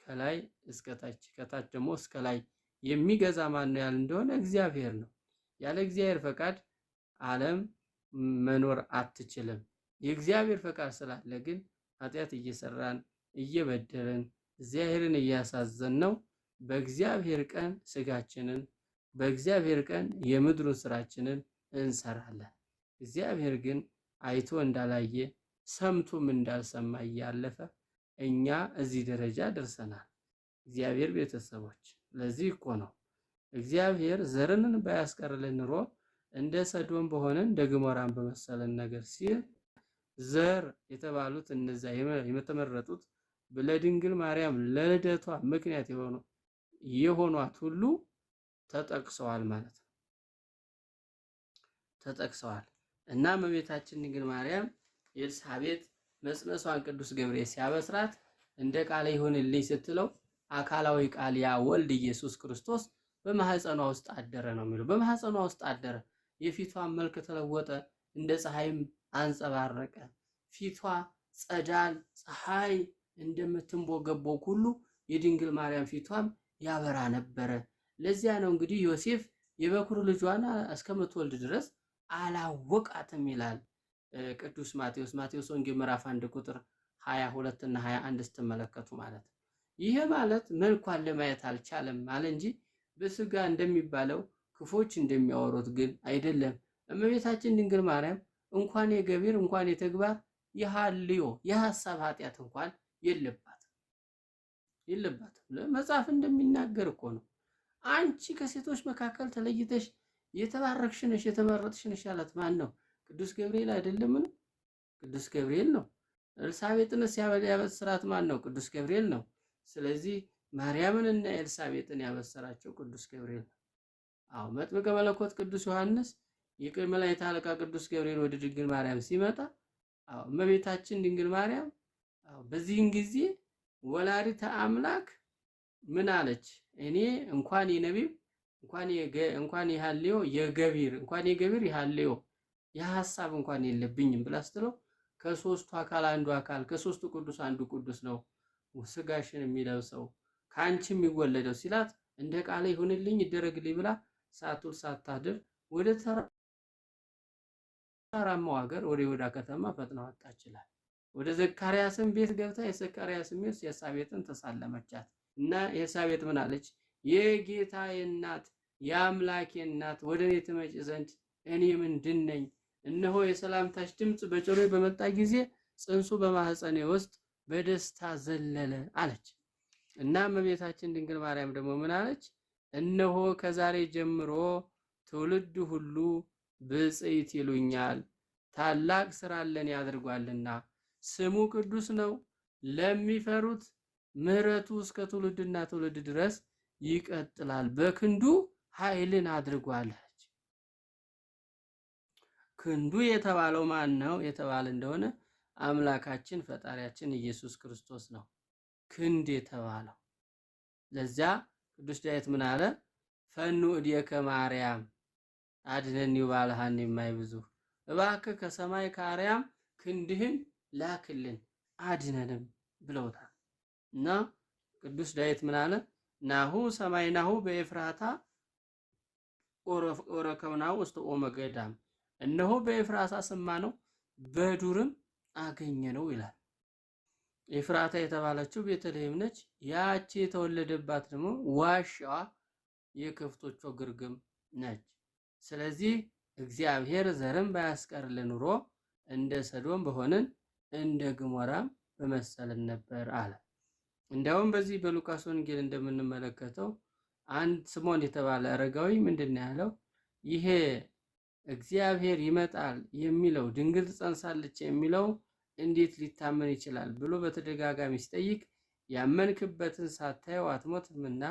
ከላይ እስከታች ከታች ደግሞ እስከ ላይ የሚገዛ ማን ነው ያል እንደሆነ እግዚአብሔር ነው። ያለ እግዚአብሔር ፈቃድ ዓለም መኖር አትችልም። የእግዚአብሔር ፈቃድ ስላለ ግን ኃጢአት እየሰራን እየበደልን እግዚአብሔርን እያሳዘን ነው። በእግዚአብሔር ቀን ስጋችንን በእግዚአብሔር ቀን የምድሩን ስራችንን እንሰራለን። እግዚአብሔር ግን አይቶ እንዳላየ ሰምቶም እንዳልሰማ እያለፈ እኛ እዚህ ደረጃ ደርሰናል። እግዚአብሔር ቤተሰቦች ለዚህ እኮ ነው እግዚአብሔር ዘርንን ባያስቀርልን ኑሮ እንደ ሰዶም በሆነን እንደ ገሞራን በመሰለን ነገር ሲል ዘር የተባሉት እነዛ የተመረጡት ለድንግል ማርያም ለልደቷ ምክንያት የሆኗት ሁሉ ተጠቅሰዋል ማለት ነው። ተጠቅሰዋል። እና እመቤታችን ድንግል ማርያም ኤልሳቤጥ መጽነሷን ቅዱስ ገብርኤል ሲያበስራት እንደ ቃል ይሁንልኝ ስትለው አካላዊ ቃል ያ ወልድ ኢየሱስ ክርስቶስ በማህፀኗ ውስጥ አደረ ነው የሚለው። በማህፀኗ ውስጥ አደረ፣ የፊቷን መልክ ተለወጠ፣ እንደ ፀሐይም አንጸባረቀ። ፊቷ ጸዳል ፀሐይ እንደምትንቦገቦግ ሁሉ የድንግል ማርያም ፊቷም ያበራ ነበረ። ለዚያ ነው እንግዲህ ዮሴፍ የበኩር ልጇን እስከምትወልድ ድረስ አላወቃትም ይላል ቅዱስ ማቴዎስ ወንጌል ምዕራፍ 1 ቁጥር 22 እና 21 ስትመለከቱ ማለት ነው። ይሄ ማለት መልኳን ለማየት አልቻለም ማለት እንጂ በስጋ እንደሚባለው ክፎች እንደሚያወሩት ግን አይደለም። እመቤታችን ድንግል ማርያም እንኳን የገቢር እንኳን የተግባር የሐልዮ የሐሳብ ኃጢአት እንኳን የለባትም። መጽሐፍ እንደሚናገር እኮ ነው። አንቺ ከሴቶች መካከል ተለይተሽ የተባረክሽ ነሽ የተመረጥሽ ነሽ ያላት ማን ነው? ቅዱስ ገብርኤል አይደለምን? ቅዱስ ገብርኤል ነው። ኤልሳቤጥንስ ያበሰራት ማን ነው? ቅዱስ ገብርኤል ነው። ስለዚህ ማርያምን እና ኤልሳቤጥን ያበሰራቸው ቅዱስ ገብርኤል ነው። አዎ መጥምቀ መለኮት ቅዱስ ዮሐንስ የመላእክት አለቃ ቅዱስ ገብርኤል ወደ ድንግል ማርያም ሲመጣ እመቤታችን ድንግል ማርያም በዚህን ጊዜ ወላዲተ አምላክ ምን አለች? እኔ እንኳን የነቢብ እንኳን የሐልዮ የገቢር እንኳን የገቢር የሐልዮ የሐሳብ እንኳን የለብኝም ብላ ስትለው ከሶስቱ አካል አንዱ አካል ከሶስቱ ቅዱስ አንዱ ቅዱስ ነው ስጋሽን የሚለብሰው ካንቺ የሚወለደው ሲላት እንደ ቃል ይሁንልኝ ይደረግልኝ ብላ ሳትውል ሳታድር ወደ ተራራማው ሀገር ወደ ይሁዳ ከተማ ፈጥና ወጣች ይላል። ወደ ዘካርያስም ቤት ገብታ የዘካርያስም ሚስት ኤልሳቤጥን ተሳለመቻት እና ኤልሳቤጥ ምን አለች? የጌታዬ እናት የአምላኬ እናት ወደ እኔ ትመጪ ዘንድ እኔ ምንድን ነኝ? እነሆ የሰላምታሽ ድምፅ በጆሮዬ በመጣ ጊዜ ጽንሱ በማህፀኔ ውስጥ በደስታ ዘለለ አለች። እና እመቤታችን ድንግል ማርያም ደግሞ ምን አለች? እነሆ ከዛሬ ጀምሮ ትውልድ ሁሉ ብፅዕት ይሉኛል፣ ታላቅ ስራ ለኔ ያድርጓልና ስሙ ቅዱስ ነው፣ ለሚፈሩት ምሕረቱ እስከ ትውልድና ትውልድ ድረስ ይቀጥላል፣ በክንዱ ኃይልን አድርጓለች። ክንዱ የተባለው ማን ነው የተባለ እንደሆነ አምላካችን ፈጣሪያችን ኢየሱስ ክርስቶስ ነው ክንድ የተባለው። ለዚያ ቅዱስ ዳዊት ምን አለ? ፈኑ እዴከ ማርያም አድነኒ ባልሃን የማይብዙ እባክህ ከሰማይ ከአርያም ክንድህን ላክልን አድነንም ብለውታል። እና ቅዱስ ዳዊት ምን አለ? ናሁ ሰማይናሁ በኤፍራታ ወረከብናሁ ውስተ ኦመ ገዳም፣ እነሆ በኤፍራታ ሰማነው በዱርም አገኘነው ይላል። ኤፍራታ የተባለችው ቤተልሔም ነች። ያቺ የተወለደባት ደግሞ ዋሻዋ የከፍቶቿ ግርግም ነች። ስለዚህ እግዚአብሔር ዘርም ባያስቀርልን ኑሮ እንደ ሰዶም በሆንን እንደ ገሞራም በመሰልን ነበር አለ። እንዲያውም በዚህ በሉቃስ ወንጌል እንደምንመለከተው አንድ ስምዖን የተባለ አረጋዊ ምንድነው ያለው? ይሄ እግዚአብሔር ይመጣል የሚለው ድንግል ትጸንሳለች የሚለው እንዴት ሊታመን ይችላል ብሎ በተደጋጋሚ ሲጠይቅ ያመንክበትን ሳታየው አትሞትምና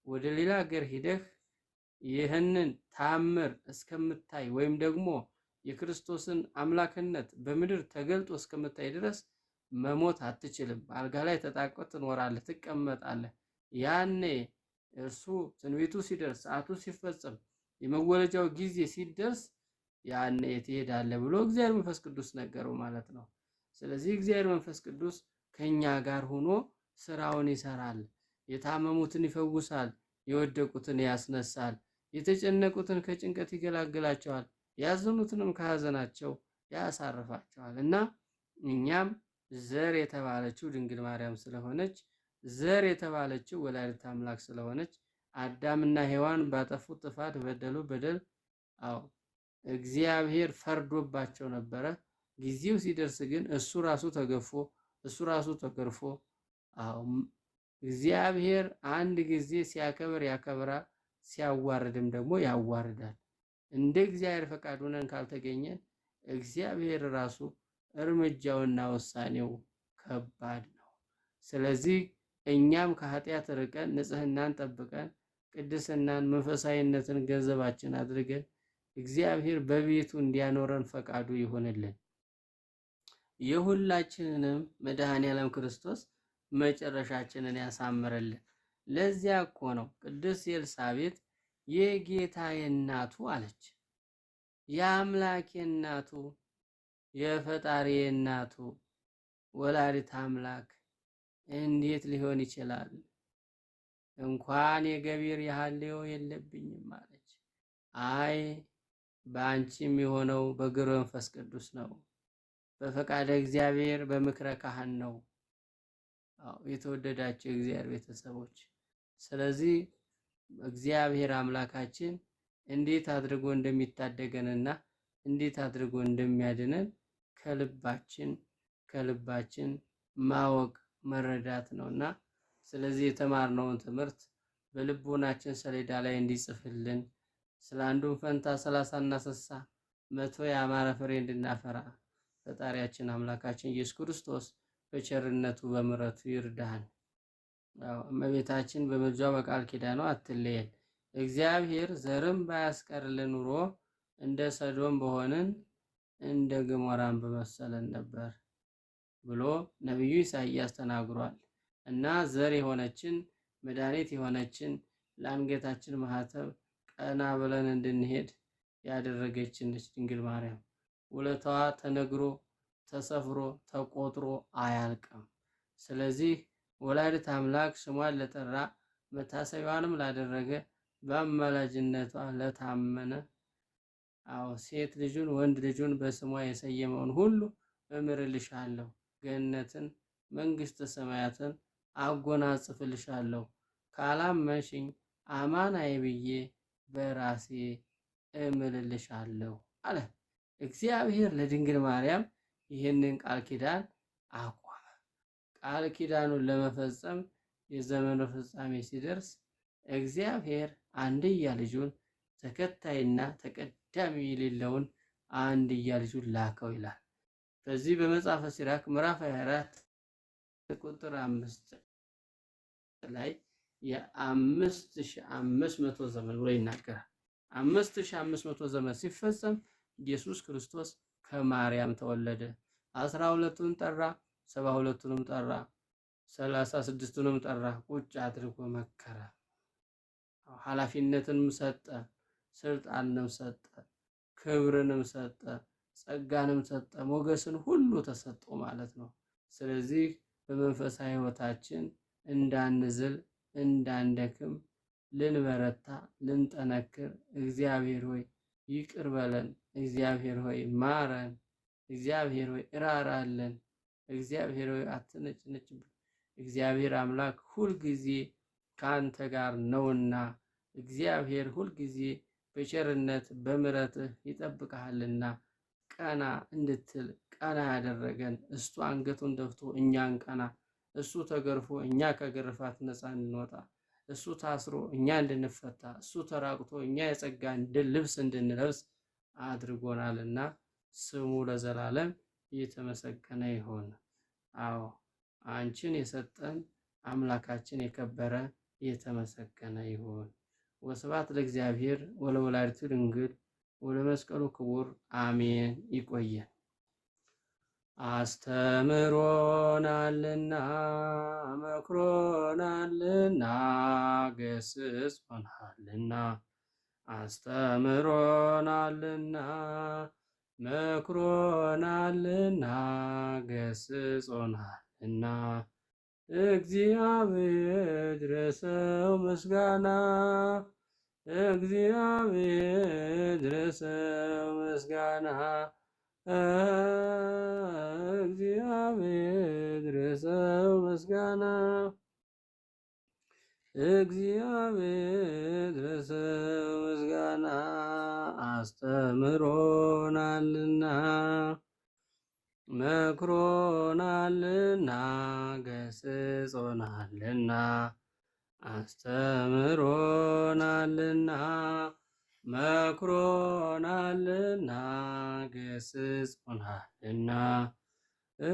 ወደ ሌላ ሀገር ሂደህ ይህንን ታምር እስከምታይ ወይም ደግሞ የክርስቶስን አምላክነት በምድር ተገልጦ እስከምታይ ድረስ መሞት አትችልም። አልጋ ላይ ተጣቅቀህ ትኖራለህ፣ ትቀመጣለህ። ያኔ እርሱ ትንቢቱ ሲደርስ ሰዓቱ ሲፈጸም የመወለጃው ጊዜ ሲደርስ ያኔ ትሄዳለህ ብሎ እግዚአብሔር መንፈስ ቅዱስ ነገረው ማለት ነው። ስለዚህ እግዚአብሔር መንፈስ ቅዱስ ከኛ ጋር ሆኖ ስራውን ይሰራል። የታመሙትን ይፈውሳል፣ የወደቁትን ያስነሳል፣ የተጨነቁትን ከጭንቀት ይገላግላቸዋል፣ ያዘኑትንም ከሀዘናቸው ያሳርፋቸዋል። እና እኛም ዘር የተባለችው ድንግል ማርያም ስለሆነች ዘር የተባለችው ወላዲተ አምላክ ስለሆነች አዳምና ሔዋን ባጠፉት ጥፋት በደሉ በደል እግዚአብሔር ፈርዶባቸው ነበረ። ጊዜው ሲደርስ ግን እሱ ራሱ ተገፎ እሱ ራሱ ተገርፎ እግዚአብሔር አንድ ጊዜ ሲያከብር ያከብራል፣ ሲያዋርድም ደግሞ ያዋርዳል። እንደ እግዚአብሔር ፈቃድ ሆነን ካልተገኘን እግዚአብሔር ራሱ እርምጃውና ውሳኔው ከባድ ነው። ስለዚህ እኛም ከኃጢአት ርቀን ንጽህናን ጠብቀን ቅድስናን መንፈሳዊነትን ገንዘባችን አድርገን እግዚአብሔር በቤቱ እንዲያኖረን ፈቃዱ ይሆንልን። የሁላችንንም መድኃኔዓለም ክርስቶስ መጨረሻችንን ያሳምርልን። ለዚያ እኮ ነው ቅድስት ኤልሳቤጥ የጌታዬ እናቱ አለች። የአምላኬ እናቱ፣ የፈጣሪዬ እናቱ ወላዲተ አምላክ እንዴት ሊሆን ይችላል? እንኳን የገቢር ያህልዮ የለብኝም አለች። አይ በአንቺም የሆነው በግብረ መንፈስ ቅዱስ ነው፣ በፈቃደ እግዚአብሔር በምክረ ካህን ነው። የተወደዳቸው እግዚአብሔር ቤተሰቦች፣ ስለዚህ እግዚአብሔር አምላካችን እንዴት አድርጎ እንደሚታደገንና እንዴት አድርጎ እንደሚያድነን ከልባችን ማወቅ መረዳት ነውና፣ ስለዚህ የተማርነውን ትምህርት በልቦናችን ሰሌዳ ላይ እንዲጽፍልን፣ ስለ አንዱን ፈንታ 30 እና 60 100 ያማረ ፍሬ እንድናፈራ ፈጣሪያችን አምላካችን ኢየሱስ ክርስቶስ በቸርነቱ በምሕረቱ ይርዳን። እመቤታችን በምልጃዋ በቃል ኪዳኗ አትለየን። እግዚአብሔር ዘርም ባያስቀርልን ኑሮ እንደ ሰዶም በሆንን እንደ ገሞራም በመሰለን ነበር ብሎ ነቢዩ ኢሳይያስ ተናግሯል። እና ዘር የሆነችን መድኃኒት የሆነችን ለአንገታችን ማህተብ ቀና ብለን እንድንሄድ ያደረገችን ድንግል ማርያም ውለታዋ ተነግሮ ተሰፍሮ ተቆጥሮ አያልቅም። ስለዚህ ወላዲተ አምላክ ስሟን ለጠራ መታሰቢያዋንም ላደረገ በአማላጅነቷ ለታመነ ሴት ልጁን ወንድ ልጁን በስሟ የሰየመውን ሁሉ እምርልሻለሁ፣ ገነትን መንግስተ ሰማያትን አጎናጽፍልሻለሁ፣ ካላመንሽኝ አማናዬ ብዬ በራሴ እምልልሻለሁ አለ። እግዚአብሔር ለድንግል ማርያም ይህንን ቃል ኪዳን አቆመ። ቃል ኪዳኑን ለመፈጸም የዘመኑ ፍጻሜ ሲደርስ እግዚአብሔር አንድያ ልጁን ተከታይና ተቀዳሚ የሌለውን አንድያ ልጁን ላከው ይላል። በዚህ በመጽሐፈ ሲራክ ምዕራፍ 24 ቁጥር 5 ላይ የ5500 ዘመን ብሎ ይናገራል። 5500 ዘመን ሲፈጸም ኢየሱስ ክርስቶስ ከማርያም ተወለደ። 12ቱን ጠራ፣ 72ቱንም ጠራ፣ 36ቱንም ጠራ። ቁጭ አድርጎ መከረ። ኃላፊነትንም ሰጠ፣ ስልጣንንም ሰጠ፣ ክብርንም ሰጠ፣ ጸጋንም ሰጠ፣ ሞገስን ሁሉ ተሰጠው ማለት ነው። ስለዚህ በመንፈሳዊ ሕይወታችን እንዳንዝል እንዳንደክም ልንበረታ ልንጠነክር፣ እግዚአብሔር ሆይ ይቅር በለን፣ እግዚአብሔር ሆይ ማረን፣ እግዚአብሔር ሆይ እራራለን፣ እግዚአብሔር ሆይ አትነጭነጭብን። እግዚአብሔር አምላክ ሁልጊዜ ከአንተ ጋር ነውና እግዚአብሔር ሁልጊዜ በቸርነት በምሕረትህ ይጠብቅሃልና ቀና እንድትል ቀና ያደረገን እሱ አንገቱን ደፍቶ እኛን ቀና፣ እሱ ተገርፎ እኛ ከግርፋት ነፃ እንድንወጣ፣ እሱ ታስሮ እኛ እንድንፈታ፣ እሱ ተራቁቶ እኛ የጸጋን ልብስ እንድንለብስ አድርጎናልና ስሙ ለዘላለም የተመሰገነ ይሁን። አዎ አንቺን የሰጠን አምላካችን የከበረ የተመሰገነ ይሁን። ወስብሐት ለእግዚአብሔር ወለወላዲቱ ድንግል ወለመስቀሉ ክቡር አሜን። ይቆየን። አስተምሮናልና መክሮናልና ገስጾናልና አስተምሮናልና መክሮናልና ገስጾናልና እግዚአብሔር ይድረሰው ምስጋና፣ እግዚአብሔር ይድረሰው ምስጋና፣ እግዚአብሔር ይድረሰው ምስጋና፣ እግዚአብሔር ይድረሰው ምስጋና። አስተምሮናልና መክሮናልና ገስጾናልና አስተምሮናልና መክሮናልና ገስጾናልና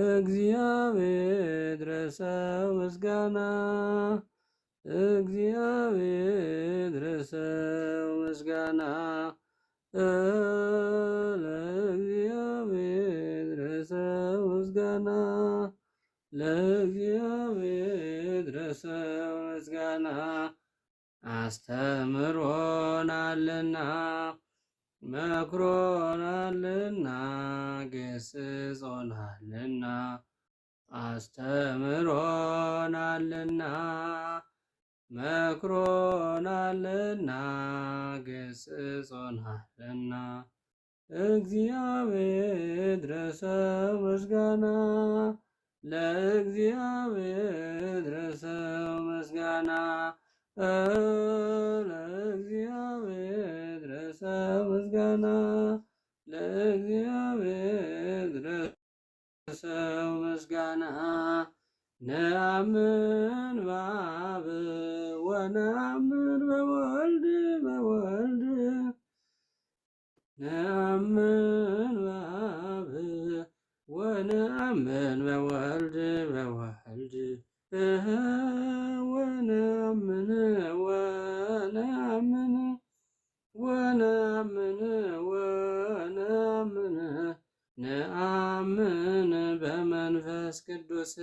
እግዚአብሔር ይድረሰው ምስጋና፣ እግዚአብሔር ይድረሰው ምስጋና፣ ለእግዚአብሔር ድረሰ ምስጋና ለእግዚአብሔር ድረሰ ምስጋና አስተምሮናልና መክሮናልና ገስጾናልና አስተምሮናልና መክሮናልና ገስጾናልና እግዚአብሔር ድረሰ ምስጋና ለእግዚአብሔር ድረሰ ምስጋና ለእግዚአብሔር ድረሰ ምስጋና ለእግዚአብሔር ድረሰ ምስጋና ነአምን በአብ ወነአምን በወልድ ነአምን በአብ ወነአምን በወልድ ወነአምን ነአምን በመንፈስ ቅዱስ